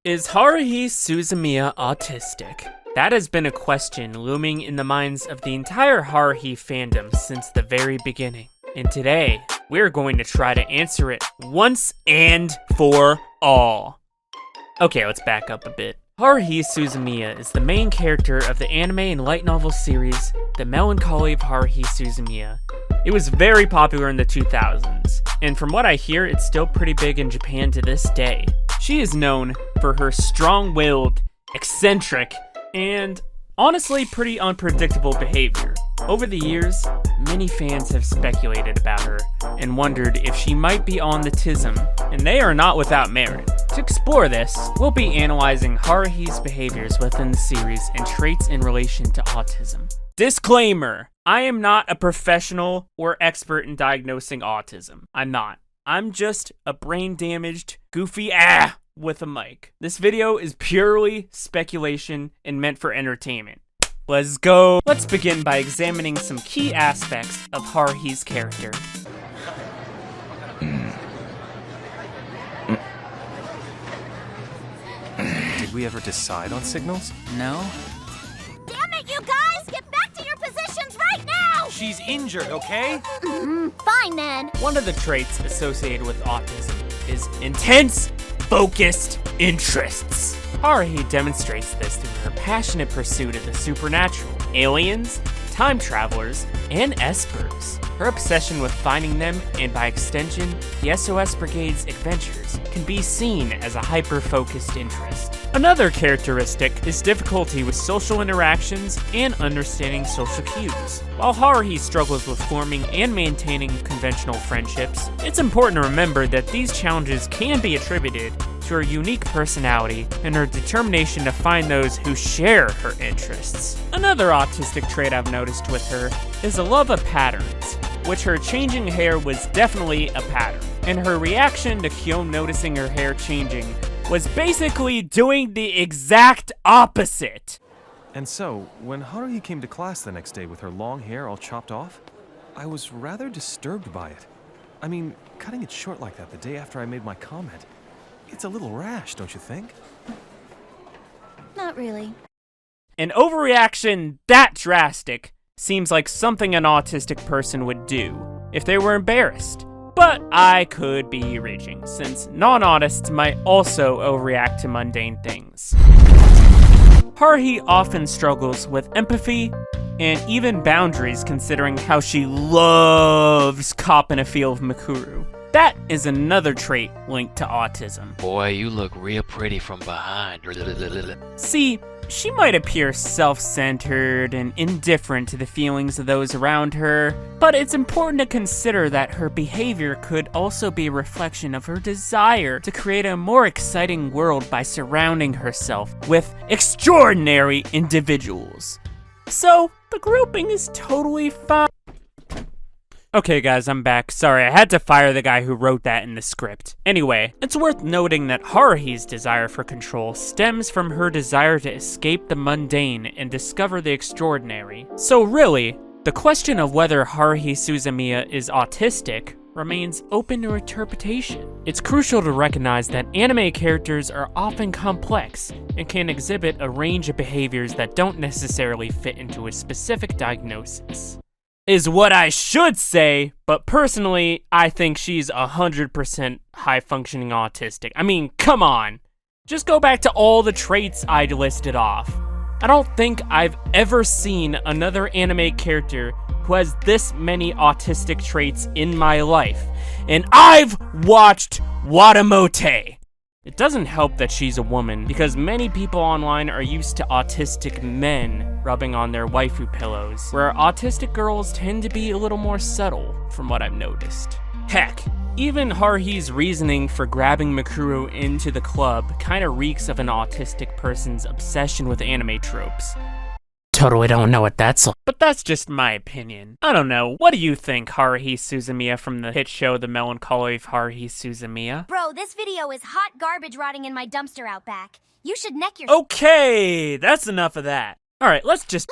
Is Haruhi Suzumiya autistic? That has been a question looming in the minds of the entire Haruhi fandom since the very beginning. And today, we're going to try to answer it once and for all. Okay, let's back up a bit. Haruhi Suzumiya is the main character of the anime and light novel series, The Melancholy of Haruhi Suzumiya. It was very popular in the 2000s, and from what I hear, it's still pretty big in Japan to this day. She is known for her strong-willed, eccentric, and honestly pretty unpredictable behavior. Over the years, many fans have speculated about her and wondered if she might be on the autism, and they are not without merit. To explore this, we'll be analyzing Haruhi's behaviors within the series and traits in relation to autism. Disclaimer: I am not a professional or expert in diagnosing autism. I'm not. I'm just a brain-damaged, goofy with a mic. This video is purely speculation and meant for entertainment. Let's go! Let's begin by examining some key aspects of Haruhi's character. Did we ever decide on signals? No? Damn it, you guys! Get back to your positions right now! She's injured, okay? Fine then. One of the traits associated with autism is intense, focused interests. Haruhi demonstrates this through her passionate pursuit of the supernatural, aliens, time travelers, and espers. Her obsession with finding them, and by extension, the SOS Brigade's adventures, can be seen as a hyper-focused interest. Another characteristic is difficulty with social interactions and understanding social cues. While Haruhi struggles with forming and maintaining conventional friendships, it's important to remember that these challenges can be attributed to her unique personality and her determination to find those who share her interests. Another autistic trait I've noticed with her is a love of patterns, which her changing hair was definitely a pattern. And her reaction to Kyo noticing her hair changing was basically doing the exact opposite. And so, when Haruhi came to class the next day with her long hair all chopped off, I was rather disturbed by it. I mean, cutting it short like that the day after I made my comment, it's a little rash, don't you think? Not really. An overreaction that drastic seems like something an autistic person would do if they were embarrassed. But I could be reaching, since non-autists might also overreact to mundane things. Haruhi often struggles with empathy and even boundaries, considering how she loves copping a feel of Mikuru. That is another trait linked to autism. Boy, you look real pretty from behind. See, she might appear self-centered and indifferent to the feelings of those around her, but it's important to consider that her behavior could also be a reflection of her desire to create a more exciting world by surrounding herself with extraordinary individuals. So, the grouping is totally fine. Okay guys, I'm back. Sorry, I had to fire the guy who wrote that in the script. Anyway, it's worth noting that Haruhi's desire for control stems from her desire to escape the mundane and discover the extraordinary. So really, the question of whether Haruhi Suzumiya is autistic remains open to interpretation. It's crucial to recognize that anime characters are often complex and can exhibit a range of behaviors that don't necessarily fit into a specific diagnosis. Is what I should say, but personally, I think she's 100% high-functioning autistic. I mean, come on. Just go back to all the traits I listed off. I don't think I've ever seen another anime character who has this many autistic traits in my life. And I've watched Watamote. It doesn't help that she's a woman, because many people online are used to autistic men rubbing on their waifu pillows, where autistic girls tend to be a little more subtle, from what I've noticed. Heck, even Haruhi's reasoning for grabbing Mikuru into the club kinda reeks of an autistic person's obsession with anime tropes. Totally don't know what that's like. But that's just my opinion. I don't know, what do you think, Haruhi Suzumiya from the hit show The Melancholy of Haruhi Suzumiya? Bro, this video is hot garbage rotting in my dumpster out back. You should neck your— Okay, that's enough of that. Alright, let's just—